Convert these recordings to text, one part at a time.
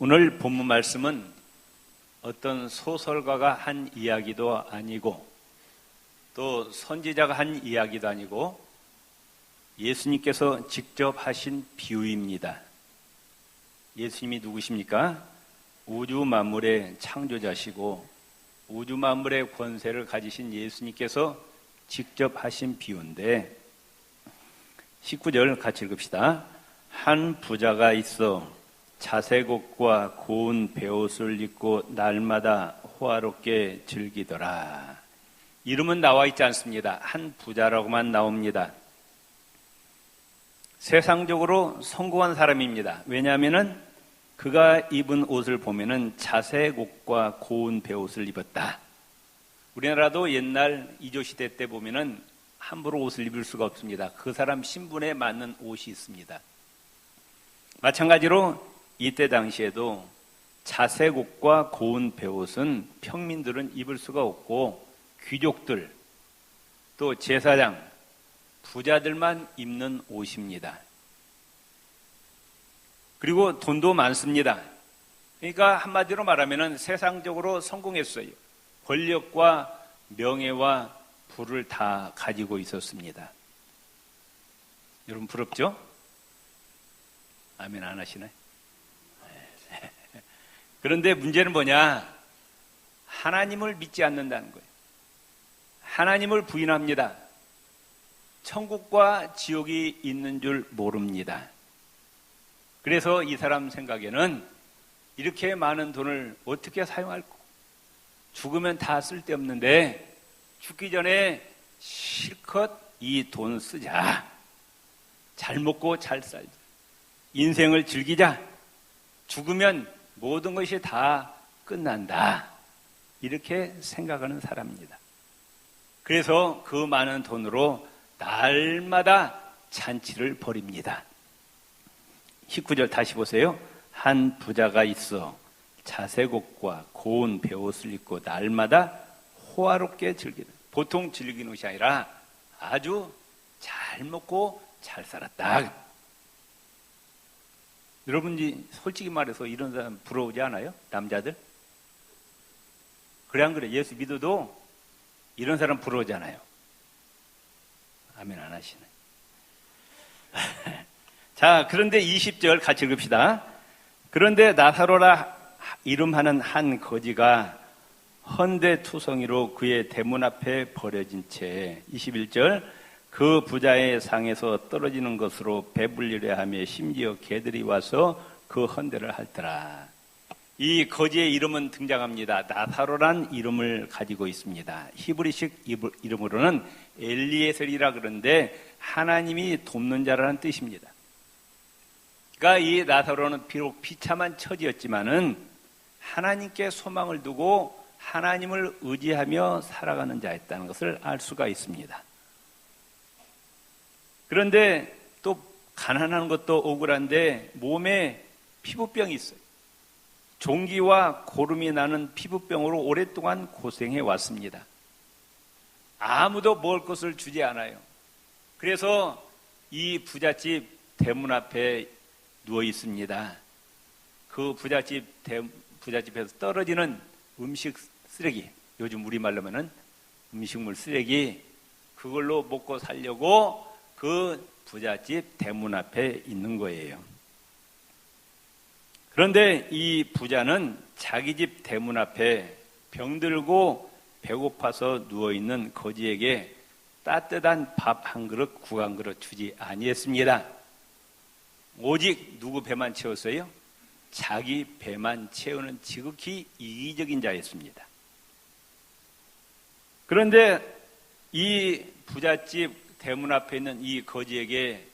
오늘 본문 말씀은 어떤 소설가가 한 이야기도 아니고 또 선지자가 한 이야기도 아니고 예수님께서 직접 하신 비유입니다. 예수님이 누구십니까? 우주 만물의 창조자시고 우주 만물의 권세를 가지신 예수님께서 직접 하신 비유인데 19절 같이 읽읍시다. 한 부자가 있어 자색옷과 고운 베옷을 입고 날마다 호화롭게 즐기더라. 이름은 나와 있지 않습니다. 한 부자라고만 나옵니다. 세상적으로 성공한 사람입니다. 왜냐하면 그가 입은 옷을 보면은 자색옷과 고운 베옷을 입었다. 우리나라도 옛날 이조시대 때 보면은 함부로 옷을 입을 수가 없습니다. 그 사람 신분에 맞는 옷이 있습니다. 마찬가지로 이때 당시에도 자색옷과 고운 베옷은 평민들은 입을 수가 없고 귀족들 또 제사장, 부자들만 입는 옷입니다. 그리고 돈도 많습니다. 그러니까 한마디로 말하면 세상적으로 성공했어요. 권력과 명예와 부를 다 가지고 있었습니다. 여러분 부럽죠? 아멘 안 하시나요? 그런데 문제는 뭐냐? 하나님을 믿지 않는다는 거예요. 하나님을 부인합니다. 천국과 지옥이 있는 줄 모릅니다. 그래서 이 사람 생각에는 이렇게 많은 돈을 어떻게 사용할까? 죽으면 다 쓸데없는데 죽기 전에 실컷 이 돈 쓰자. 잘 먹고 잘 살자. 인생을 즐기자. 죽으면 모든 것이 다 끝난다. 이렇게 생각하는 사람입니다. 그래서 그 많은 돈으로 날마다 잔치를 벌입니다. 19절 다시 보세요. 한 부자가 있어 자색옷과 고운 베옷을 입고 날마다 호화롭게 즐기는, 보통 즐기는 것이 아니라 아주 잘 먹고 잘 살았다. 여러분이 솔직히 말해서 이런 사람 부러우지 않아요? 남자들? 그래 안 그래? 예수 믿어도 이런 사람 부러우지 않아요? 아멘 안 하시네. 자, 그런데 20절 같이 읽읍시다. 그런데 나사로라 이름하는 한 거지가 헌데투성이로 그의 대문 앞에 버려진 채 21절 그 부자의 상에서 떨어지는 것으로 배불리려 하며 심지어 개들이 와서 그 헌데를 핥더라. 이 거지의 이름은 등장합니다. 나사로란 이름을 가지고 있습니다. 히브리식 이름으로는 엘리에셀이라 그러는데 하나님이 돕는 자라는 뜻입니다. 그러니까 이 나사로는 비록 비참한 처지였지만은 하나님께 소망을 두고 하나님을 의지하며 살아가는 자였다는 것을 알 수가 있습니다. 그런데 또 가난한 것도 억울한데 몸에 피부병이 있어요. 종기와 고름이 나는 피부병으로 오랫동안 고생해 왔습니다. 아무도 먹을 것을 주지 않아요. 그래서 이 부잣집 대문 앞에 누워 있습니다. 그 부잣집에서 떨어지는 음식 쓰레기, 요즘 우리말로 하면은 음식물 쓰레기, 그걸로 먹고 살려고 그 부잣집 대문 앞에 있는 거예요. 그런데 이 부자는 자기 집 대문 앞에 병들고 배고파서 누워있는 거지에게 따뜻한 밥 한 그릇, 국 한 그릇 주지 아니했습니다. 오직 누구 배만 채웠어요? 자기 배만 채우는 지극히 이기적인 자였습니다. 그런데 이 부잣집 대문 앞에 있는 이 거지에게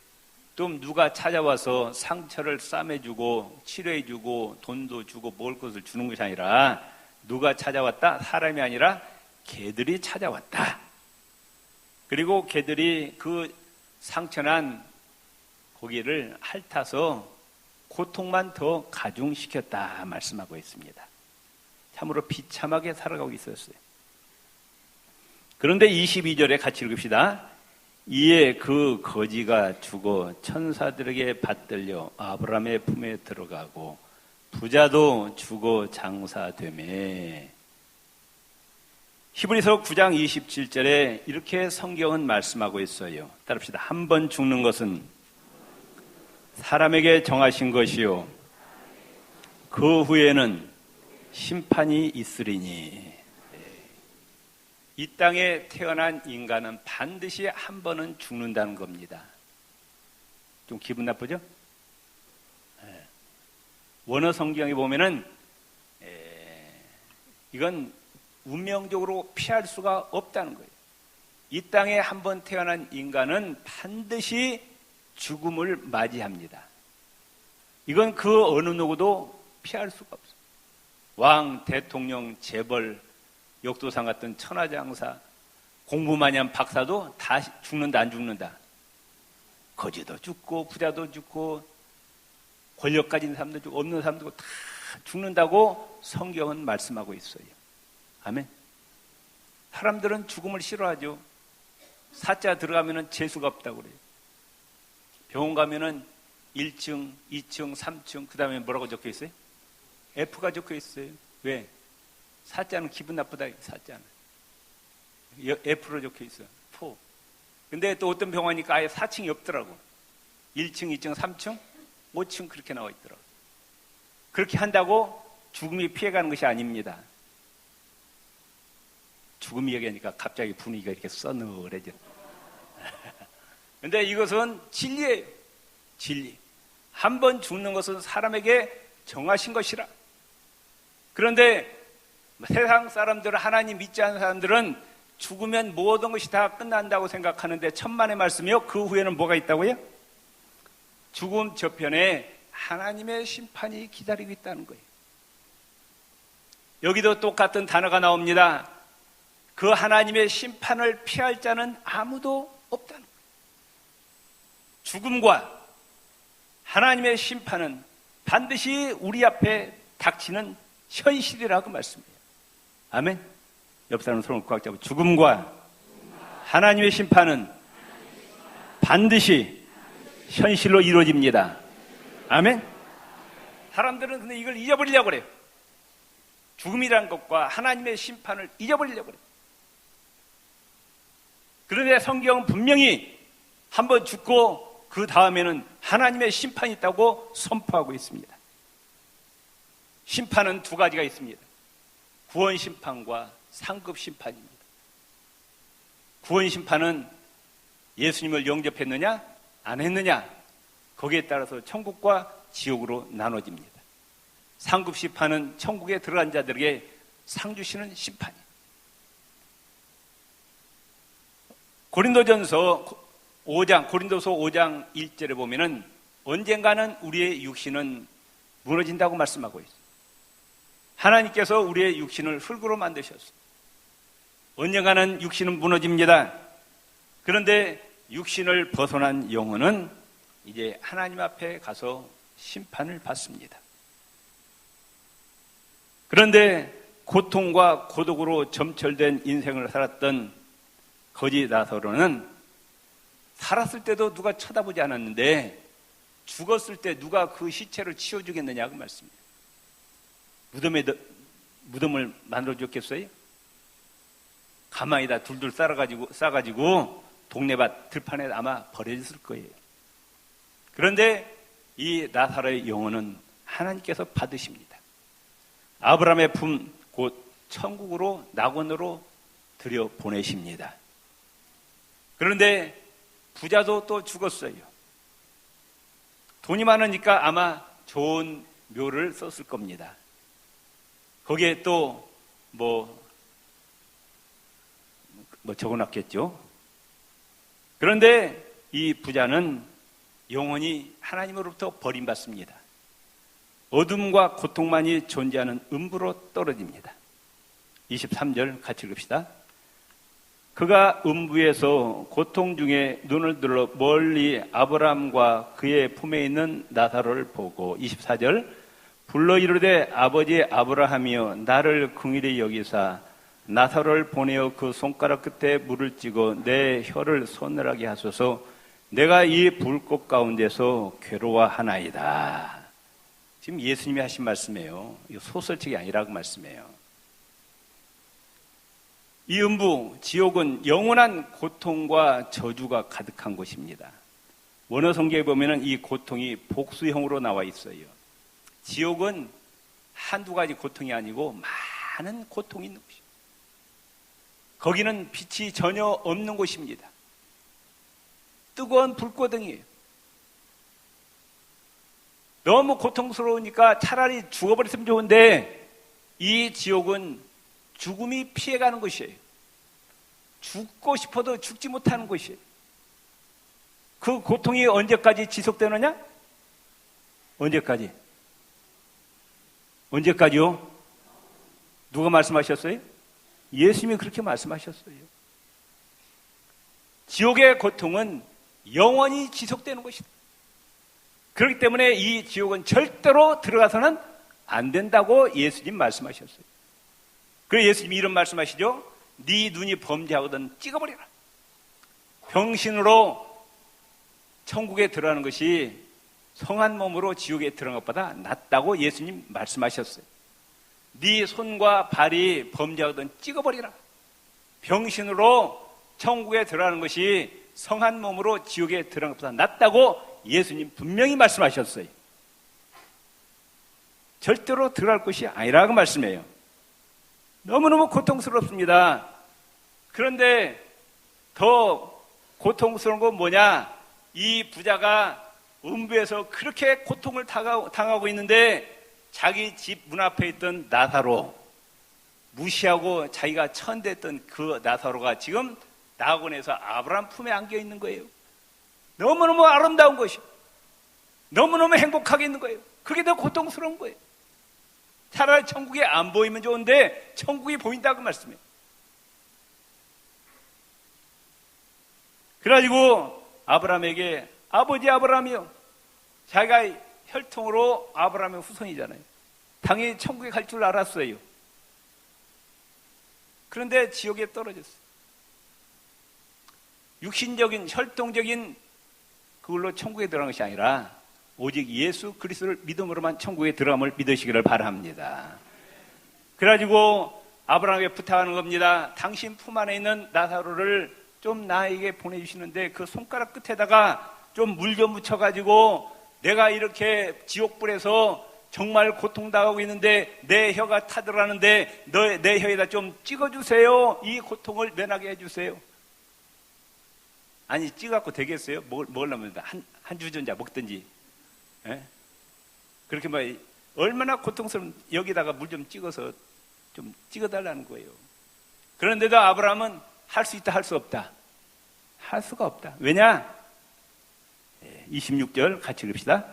또 누가 찾아와서 상처를 싸매주고 치료해주고 돈도 주고 먹을 것을 주는 것이 아니라 누가 찾아왔다? 사람이 아니라 개들이 찾아왔다. 그리고 개들이 그 상처난 고기를 핥아서 고통만 더 가중시켰다 말씀하고 있습니다. 참으로 비참하게 살아가고 있었어요. 그런데 22절에 같이 읽읍시다. 이에 그 거지가 죽어 천사들에게 받들려 아브라함의 품에 들어가고 부자도 죽어 장사되매. 히브리서 9장 27절에 이렇게 성경은 말씀하고 있어요. 따릅시다. 한 번 죽는 것은 사람에게 정하신 것이요 그 후에는 심판이 있으리니. 이 땅에 태어난 인간은 반드시 한 번은 죽는다는 겁니다. 좀 기분 나쁘죠? 원어 성경에 보면은 이건 운명적으로 피할 수가 없다는 거예요. 이 땅에 한 번 태어난 인간은 반드시 죽음을 맞이합니다. 이건 그 어느 누구도 피할 수가 없어요. 왕, 대통령, 재벌, 역도상 같은 천하장사, 공부 많이 한 박사도 다 죽는다 안 죽는다. 거지도 죽고 부자도 죽고 권력 가진 사람도 죽고 없는 사람도 다 죽는다고 성경은 말씀하고 있어요. 아멘. 사람들은 죽음을 싫어하죠. 사자 들어가면은 재수가 없다고 그래요. 병원 가면은 1층, 2층, 3층, 그 다음에 뭐라고 적혀 있어요? F가 적혀 있어요. 왜? 사자는 기분 나쁘다, 사자는. F로 적혀 있어요. 4. 근데 또 어떤 병원이니까 아예 4층이 없더라고. 1층, 2층, 3층, 5층 그렇게 나와 있더라고. 그렇게 한다고 죽음이 피해가는 것이 아닙니다. 죽음 얘기하니까 갑자기 분위기가 이렇게 서늘해져. 근데 이것은 진리예요. 진리. 한 번 죽는 것은 사람에게 정하신 것이라. 그런데 세상 사람들은, 하나님 믿지 않는 사람들은 죽으면 모든 것이 다 끝난다고 생각하는데 천만의 말씀이요. 그 후에는 뭐가 있다고요? 죽음 저편에 하나님의 심판이 기다리고 있다는 거예요. 여기도 똑같은 단어가 나옵니다. 그 하나님의 심판을 피할 자는 아무도 없다는 거예요. 죽음과 하나님의 심판은 반드시 우리 앞에 닥치는 현실이라고 말씀해요. 아멘. 옆 사람 손을 꽉 잡고, 죽음과 하나님의 심판은 반드시 현실로 이루어집니다. 아멘. 사람들은 근데 이걸 잊어버리려고 그래요. 죽음이란 것과 하나님의 심판을 잊어버리려고 그래요. 그런데 성경은 분명히 한번 죽고 그 다음에는 하나님의 심판이 있다고 선포하고 있습니다. 심판은 두 가지가 있습니다. 구원 심판과 상급 심판입니다. 구원 심판은 예수님을 영접했느냐 안 했느냐, 거기에 따라서 천국과 지옥으로 나눠집니다. 상급 심판은 천국에 들어간 자들에게 상 주시는 심판이에요. 고린도서 5장 1절에 보면은 언젠가는 우리의 육신은 무너진다고 말씀하고 있어요. 하나님께서 우리의 육신을 흙으로 만드셨어요. 언젠가는 육신은 무너집니다. 그런데 육신을 벗어난 영혼은 이제 하나님 앞에 가서 심판을 받습니다. 그런데 고통과 고독으로 점철된 인생을 살았던 거지 나사로는 살았을 때도 누가 쳐다보지 않았는데 죽었을 때 누가 그 시체를 치워주겠느냐 그 말씀이에요. 무덤을 만들어줬겠어요? 가만히다 둘둘 싸가지고 동네밭 들판에 아마 버려졌을 거예요. 그런데 이 나사로의 영혼은 하나님께서 받으십니다. 아브라함의 품, 곧 천국으로 낙원으로 들여보내십니다. 그런데 부자도 또 죽었어요. 돈이 많으니까 아마 좋은 묘를 썼을 겁니다. 거기에 또 뭐 적어놨겠죠. 그런데 이 부자는 영원히 하나님으로부터 버림받습니다. 어둠과 고통만이 존재하는 음부로 떨어집니다. 23절 같이 읽읍시다. 그가 음부에서 고통 중에 눈을 들어 멀리 아브라함과 그의 품에 있는 나사로를 보고 24절 불러 이르되 아버지 아브라함이여 나를 긍휼히 여기사 나사로를 보내어 그 손가락 끝에 물을 찍어 내 혀를 서늘하게 하소서 내가 이 불꽃 가운데서 괴로워하나이다. 지금 예수님이 하신 말씀이에요. 이거 소설책이 아니라고 말씀이에요. 이 음부, 지옥은 영원한 고통과 저주가 가득한 곳입니다. 원어 성경에 보면은 이 고통이 복수형으로 나와 있어요. 지옥은 한두 가지 고통이 아니고 많은 고통이 있는 곳입니다. 거기는 빛이 전혀 없는 곳입니다. 뜨거운 불고등이에요. 너무 고통스러우니까 차라리 죽어버렸으면 좋은데 이 지옥은 죽음이 피해가는 곳이에요. 죽고 싶어도 죽지 못하는 곳이에요. 그 고통이 언제까지 지속되느냐? 언제까지? 언제까지요? 누가 말씀하셨어요? 예수님이 그렇게 말씀하셨어요. 지옥의 고통은 영원히 지속되는 것이다. 그렇기 때문에 이 지옥은 절대로 들어가서는 안 된다고 예수님 말씀하셨어요. 그래서 예수님이 이런 말씀하시죠. 네 눈이 범죄하거든 찍어버려라. 병신으로 천국에 들어가는 것이 성한 몸으로 지옥에 들어간 것보다 낫다고 예수님 말씀하셨어요. 네 손과 발이 범죄하거든 찍어버리라. 병신으로 천국에 들어가는 것이 성한 몸으로 지옥에 들어간 것보다 낫다고 예수님 분명히 말씀하셨어요. 절대로 들어갈 것이 아니라고 말씀해요. 너무너무 고통스럽습니다. 그런데 더 고통스러운 건 뭐냐? 이 부자가 음부에서 그렇게 고통을 당하고 있는데 자기 집 문 앞에 있던 나사로, 무시하고 자기가 천대했던 그 나사로가 지금 낙원에서 아브라함 품에 안겨 있는 거예요. 너무너무 아름다운 것이, 너무너무 행복하게 있는 거예요. 그게 더 고통스러운 거예요. 차라리 천국이 안 보이면 좋은데 천국이 보인다고 말씀해요. 그래가지고 아브라함에게 아버지 아브라함이요, 자기가 혈통으로 아브라함의 후손이잖아요. 당연히 천국에 갈 줄 알았어요. 그런데 지옥에 떨어졌어요. 육신적인 혈통적인 그걸로 천국에 들어간 것이 아니라 오직 예수 그리스도를 믿음으로만 천국에 들어감을 믿으시기를 바랍니다. 그래가지고 아브라함에게 부탁하는 겁니다. 당신 품 안에 있는 나사로를 좀 나에게 보내주시는데 그 손가락 끝에다가 좀 물 좀 묻혀가지고 내가 이렇게 지옥불에서 정말 고통당하고 있는데 내 혀가 타들어가는데 내 혀에다 좀 찍어주세요. 이 고통을 면하게 해주세요. 아니 찍어갖고 되겠어요? 먹으려면 한 주전자 먹든지. 예? 그렇게 막 얼마나 고통스러운, 여기다가 물 좀 찍어서 좀 찍어달라는 거예요. 그런데도 아브라함은 할 수 있다 할 수 없다. 할 수가 없다. 왜냐? 26절 같이 읽읍시다.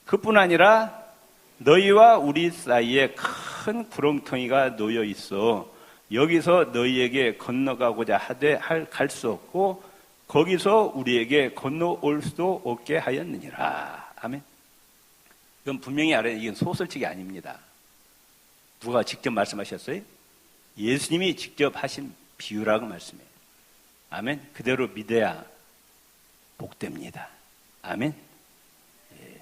그뿐 아니라 너희와 우리 사이에 큰 구렁텅이가 놓여 있어 여기서 너희에게 건너가고자 하되 갈 수 없고 거기서 우리에게 건너올 수도 없게 하였느니라. 아멘. 이건 분명히 알아야 이건 소설책이 아닙니다. 누가 직접 말씀하셨어요? 예수님이 직접 하신 비유라고 말씀해요. 아멘. 그대로 믿어야 복됩니다. 아멘. 예.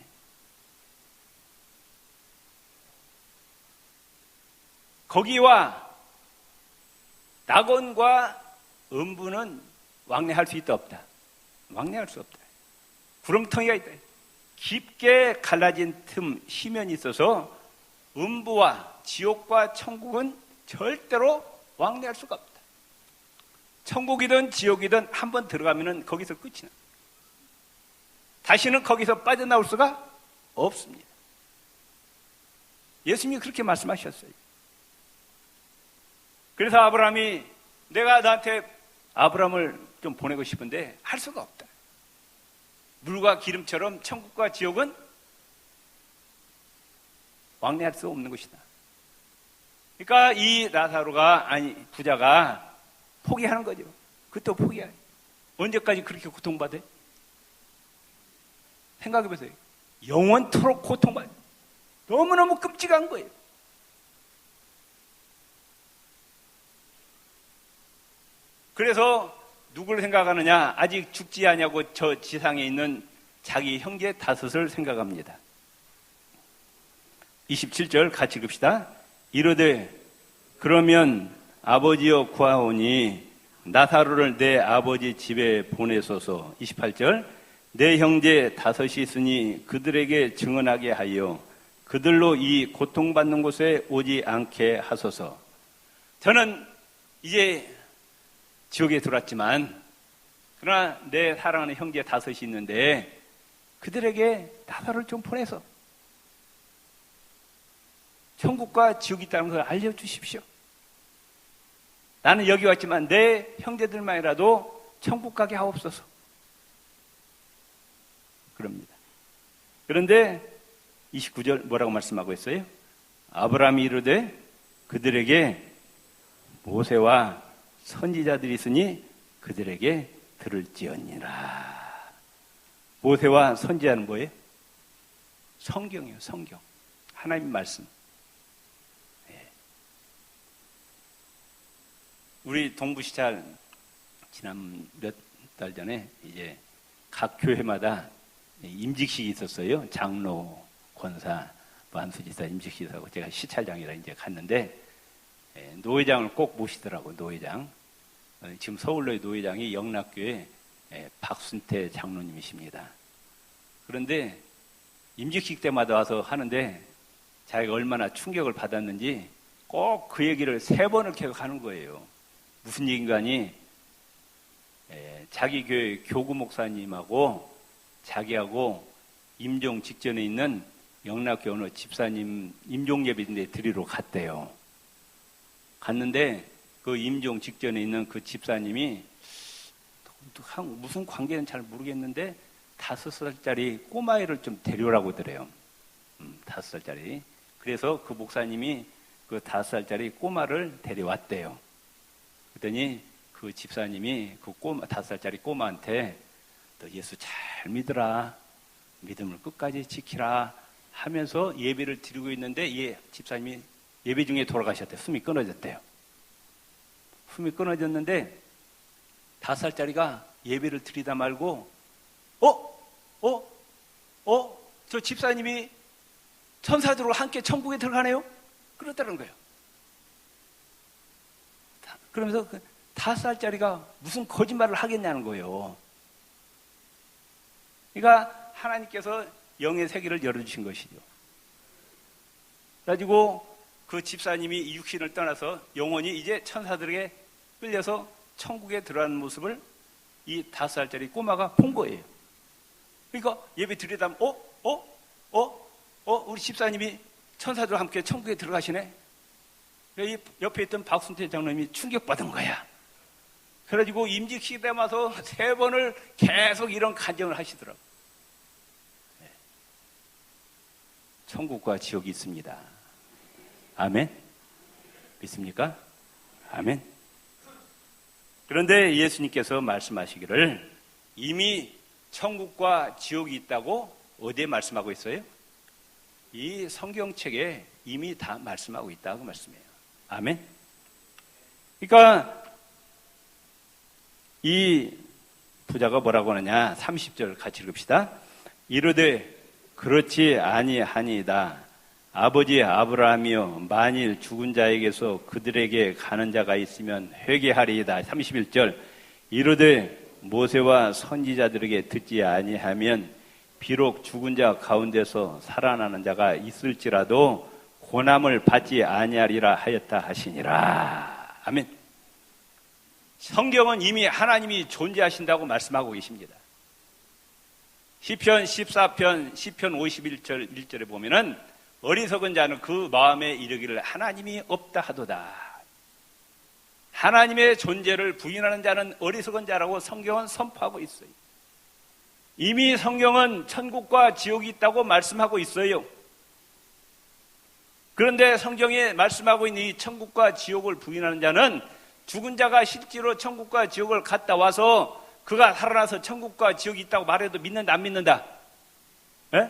거기와 낙원과 음부는 왕래할 수 있다 없다? 왕래할 수 없다. 구렁텅이가 있다. 깊게 갈라진 심연이 있어서 음부와 지옥과 천국은 절대로 왕래할 수가 없다. 천국이든 지옥이든 한번 들어가면 거기서 끝이 나. 다시는 거기서 빠져나올 수가 없습니다. 예수님이 그렇게 말씀하셨어요. 그래서 아브라함이 내가 나한테 아브라함을 좀 보내고 싶은데 할 수가 없다. 물과 기름처럼 천국과 지옥은 왕래할 수 없는 것이다. 그러니까 이 나사로가, 아니 부자가 포기하는 거죠. 그것도 포기해. 언제까지 그렇게 고통받아요? 생각해보세요. 영원토록 고통받아요. 너무너무 끔찍한 거예요. 그래서 누구를 생각하느냐? 아직 죽지 않냐고 저 지상에 있는 자기 형제 다섯을 생각합니다. 27절 같이 읽읍시다. 이르되 그러면 아버지여 구하오니 나사로를 내 아버지 집에 보내소서. 28절 내 형제 다섯이 있으니 그들에게 증언하게 하여 그들로 이 고통받는 곳에 오지 않게 하소서. 저는 이제 지옥에 들어왔지만 그러나 내 사랑하는 형제 다섯이 있는데 그들에게 나사로를 좀 보내서 천국과 지옥이 있다는 걸 알려주십시오. 나는 여기 왔지만 내 형제들만이라도 천국 가게 하옵소서. 그럽니다. 그런데 29절 뭐라고 말씀하고 있어요? 아브라함이 이르되 그들에게 모세와 선지자들이 있으니 그들에게 들을지언니라. 모세와 선지자는 뭐예요? 성경이에요. 성경. 하나님 말씀. 우리 동부시찰 지난 몇 달 전에 이제 각 교회마다 임직식이 있었어요. 장로, 권사, 안수지사 임직식이 있었고 제가 시찰장이라 이제 갔는데 노회장을 꼭 모시더라고. 노회장. 지금 서울로의 노회장이 영락교회 박순태 장로님이십니다. 그런데 임직식 때마다 와서 하는데 자기가 얼마나 충격을 받았는지 꼭 그 얘기를 3번을 계속 하는 거예요. 무슨 얘기인가니 자기 교회 교구 목사님하고 자기하고 임종 직전에 있는 영락교회 어느 집사님 임종 예배인데 드리러 갔대요. 갔는데 그 임종 직전에 있는 그 집사님이 무슨 관계는 잘 모르겠는데 5살짜리 꼬마애를 좀 데려오라고 그래요. 5살짜리. 그래서 그 목사님이 그 5살짜리 꼬마를 데려왔대요. 그랬더니 그 집사님이 그 5살짜리 꼬마한테 너 예수 잘 믿으라. 믿음을 끝까지 지키라 하면서 예배를 드리고 있는데 집사님이 예배 중에 돌아가셨대요. 숨이 끊어졌대요. 숨이 끊어졌는데 5살짜리가 예배를 드리다 말고 저 집사님이 천사들과 함께 천국에 들어가네요? 그렇다는 거예요. 그러면서 그 5살짜리가 무슨 거짓말을 하겠냐는 거예요. 그러니까 하나님께서 영의 세계를 열어주신 것이죠. 그래가지고 그 집사님이 육신을 떠나서 영혼이 이제 천사들에게 끌려서 천국에 들어가는 모습을 이 5살짜리 꼬마가 본 거예요. 그러니까 예배 드리다 우리 집사님이 천사들과 함께 천국에 들어가시네? 옆에 있던 박순태 장로님이 충격받은 거야. 그래가지고 임직식 때 와서 3번을 계속 이런 간증을 하시더라고. 천국과 지옥이 있습니다. 아멘? 믿습니까? 아멘? 그런데 예수님께서 말씀하시기를 이미 천국과 지옥이 있다고 어디에 말씀하고 있어요? 이 성경책에 이미 다 말씀하고 있다고 말씀해요. 아멘? 그러니까 이 부자가 뭐라고 하느냐? 30절 같이 읽읍시다. 이르되 그렇지 아니하니이다. 아버지 아브라함이여 만일 죽은 자에게서 그들에게 가는 자가 있으면 회개하리이다. 31절 이르되 모세와 선지자들에게 듣지 아니하면 비록 죽은 자 가운데서 살아나는 자가 있을지라도 고난을 받지 아니하리라 하였다 하시니라. 아멘. 성경은 이미 하나님이 존재하신다고 말씀하고 계십니다. 시편 14편 51절 1절에 보면은 어리석은 자는 그 마음에 이르기를 하나님이 없다 하도다. 하나님의 존재를 부인하는 자는 어리석은 자라고 성경은 선포하고 있어요. 이미 성경은 천국과 지옥이 있다고 말씀하고 있어요. 그런데 성경에 말씀하고 있는 이 천국과 지옥을 부인하는 자는 죽은 자가 실제로 천국과 지옥을 갔다 와서 그가 살아나서 천국과 지옥이 있다고 말해도 믿는다 안 믿는다? 에?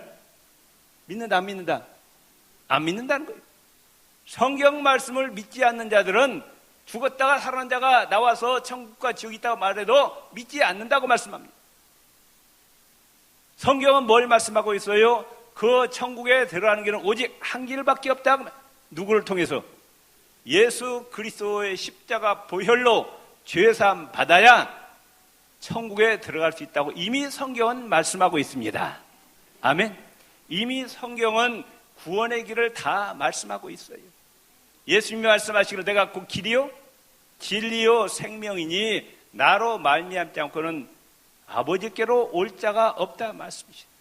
믿는다 안 믿는다? 안 믿는다는 거예요. 성경 말씀을 믿지 않는 자들은 죽었다가 살아난 자가 나와서 천국과 지옥이 있다고 말해도 믿지 않는다고 말씀합니다. 성경은 뭘 말씀하고 있어요? 그 천국에 들어가는 길은 오직 한 길밖에 없다. 누구를 통해서? 예수 그리스도의 십자가 보혈로 죄사함 받아야 천국에 들어갈 수 있다고 이미 성경은 말씀하고 있습니다. 아멘. 이미 성경은 구원의 길을 다 말씀하고 있어요. 예수님이 말씀하시기를 내가 곧 길이요 진리요 생명이니 나로 말미암지 않고는 아버지께로 올 자가 없다 말씀이시다.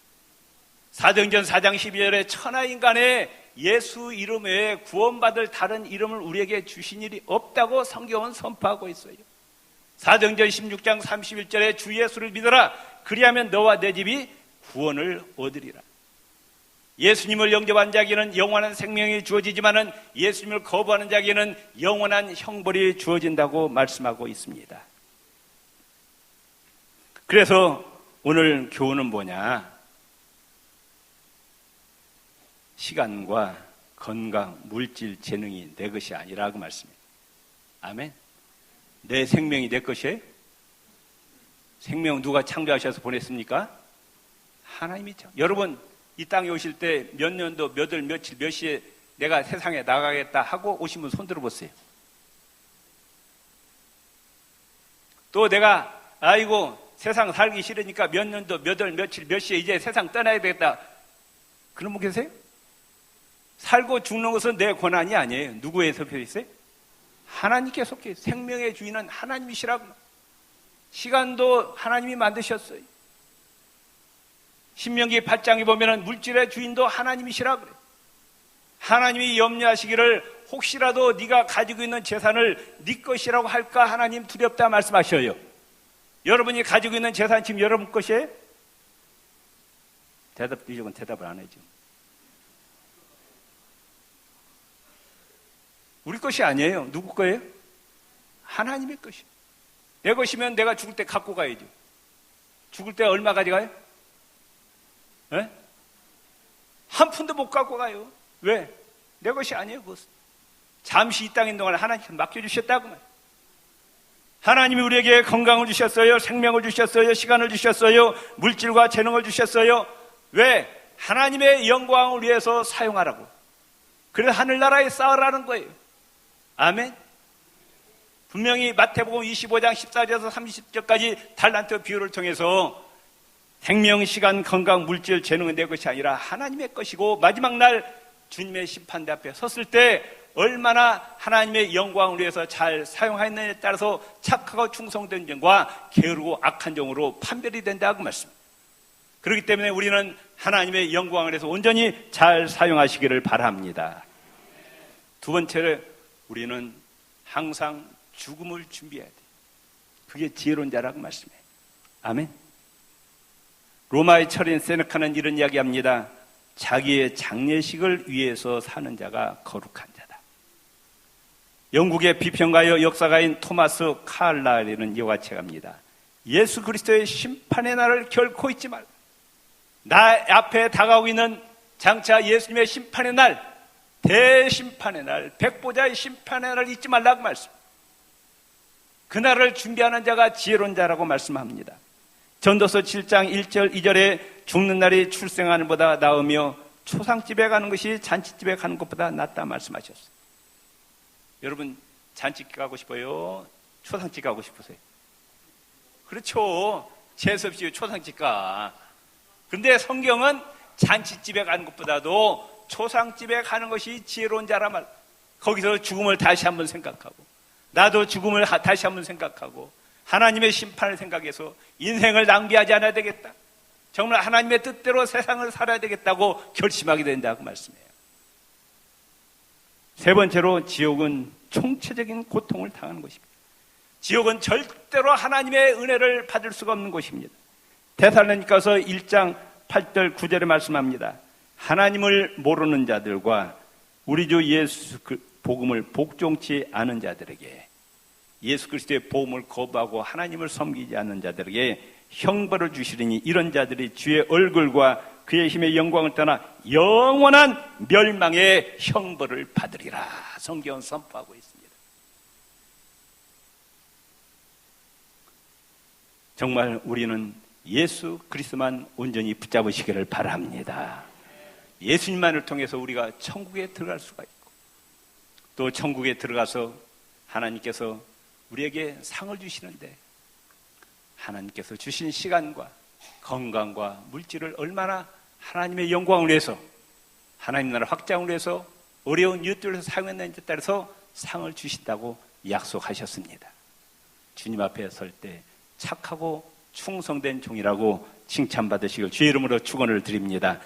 사도행전 4장 12절에 천하인간의 예수 이름 외에 구원받을 다른 이름을 우리에게 주신 일이 없다고 성경은 선포하고 있어요. 사도행전 16장 31절에 주 예수를 믿어라 그리하면 너와 내 집이 구원을 얻으리라. 예수님을 영접한 자에게는 영원한 생명이 주어지지만은 예수님을 거부하는 자에게는 영원한 형벌이 주어진다고 말씀하고 있습니다. 그래서 오늘 교훈은 뭐냐? 시간과 건강, 물질, 재능이 내 것이 아니라고 말씀해요. 아멘. 내 생명이 내 것이에요? 생명 누가 창조하셔서 보냈습니까? 하나님이 여러분 이 땅에 오실 때 몇 년도 몇 월 며칠 몇 시에 내가 세상에 나가겠다 하고 오신 분 손 들어보세요. 또 내가 아이고 세상 살기 싫으니까 몇 년도 몇 월 며칠 몇 시에 이제 세상 떠나야 되겠다 그런 분 계세요? 살고 죽는 것은 내 권한이 아니에요. 누구에 속해 있어요? 하나님께 속해 있어요. 생명의 주인은 하나님이시라고. 시간도 하나님이 만드셨어요. 신명기 8장에 보면은 물질의 주인도 하나님이시라 그래요. 하나님이 염려하시기를 혹시라도 네가 가지고 있는 재산을 네 것이라고 할까 하나님 두렵다 말씀하셔요. 여러분이 가지고 있는 재산 지금 여러분 것이에요? 이쪽은 대답을 안 해죠. 우리 것이 아니에요. 누구 거예요? 하나님의 것이에요. 내 것이면 내가 죽을 때 갖고 가야죠. 죽을 때 얼마 가져가요? 네? 한 푼도 못 갖고 가요. 왜? 내 것이 아니에요. 그것은. 잠시 이 땅에 있는 동안 하나님께 맡겨주셨다고 말이에요. 하나님이 우리에게 건강을 주셨어요. 생명을 주셨어요. 시간을 주셨어요. 물질과 재능을 주셨어요. 왜? 하나님의 영광을 위해서 사용하라고. 그래서 하늘나라에 쌓으라는 거예요. 아멘. 분명히 마태복음 25장 14절에서 30절까지 달란트 비유를 통해서 생명, 시간, 건강, 물질, 재능은 내 것이 아니라 하나님의 것이고 마지막 날 주님의 심판대 앞에 섰을 때 얼마나 하나님의 영광을 위해서 잘 사용하였느냐에 따라서 착하고 충성된 종과 게으르고 악한 종으로 판별이 된다고 말씀합니다. 그렇기 때문에 우리는 하나님의 영광을 위해서 온전히 잘 사용하시기를 바랍니다. 두 번째로 우리는 항상 죽음을 준비해야 돼요. 그게 지혜로운 자라고 말씀해요. 아멘. 로마의 철인 세네카는 이런 이야기합니다. 자기의 장례식을 위해서 사는 자가 거룩한 자다. 영국의 비평가요 역사가인 토마스 칼라이는 이와 같이 합니다. 예수 그리스도의 심판의 날을 결코 잊지 말라. 나 앞에 다가오고 있는 장차 예수님의 심판의 날, 대심판의 날, 백보자의 심판의 날을 잊지 말라고 말씀. 그날을 준비하는 자가 지혜로운 자라고 말씀합니다. 전도서 7장 1절 2절에 죽는 날이 출생하는 것보다 나으며 초상집에 가는 것이 잔치집에 가는 것보다 낫다 말씀하셨어요. 여러분 잔치집 가고 싶어요? 초상집 가고 싶으세요? 그렇죠. 재수없이 초상집 가. 근데 성경은 잔치집에 가는 것보다도 초상집에 가는 것이 지혜로운 자라 말. 거기서 죽음을 다시 한번 생각하고 나도 죽음을 다시 한번 생각하고 하나님의 심판을 생각해서 인생을 낭비하지 않아야 되겠다. 정말 하나님의 뜻대로 세상을 살아야 되겠다고 결심하게 된다고 말씀해요. 세 번째로 지옥은 총체적인 고통을 당하는 것입니다. 지옥은 절대로 하나님의 은혜를 받을 수가 없는 곳입니다. 데살로니가서 1장 8절 9절에 말씀합니다. 하나님을 모르는 자들과 우리 주 예수 복음을 복종치 않은 자들에게, 예수 그리스도의 복음을 거부하고 하나님을 섬기지 않는 자들에게 형벌을 주시리니 이런 자들이 주의 얼굴과 그의 힘의 영광을 떠나 영원한 멸망의 형벌을 받으리라. 성경은 선포하고 있습니다. 정말 우리는 예수 그리스도만 온전히 붙잡으시기를 바랍니다. 예수님만을 통해서 우리가 천국에 들어갈 수가 있고, 또 천국에 들어가서 하나님께서 우리에게 상을 주시는데, 하나님께서 주신 시간과 건강과 물질을 얼마나 하나님의 영광을 위해서, 하나님 나라 확장을 위해서 어려운 이웃들을 사용했는지에 따라서 상을 주신다고 약속하셨습니다. 주님 앞에 설 때 착하고 충성된 종이라고 칭찬받으시길 주의 이름으로 축원을 드립니다.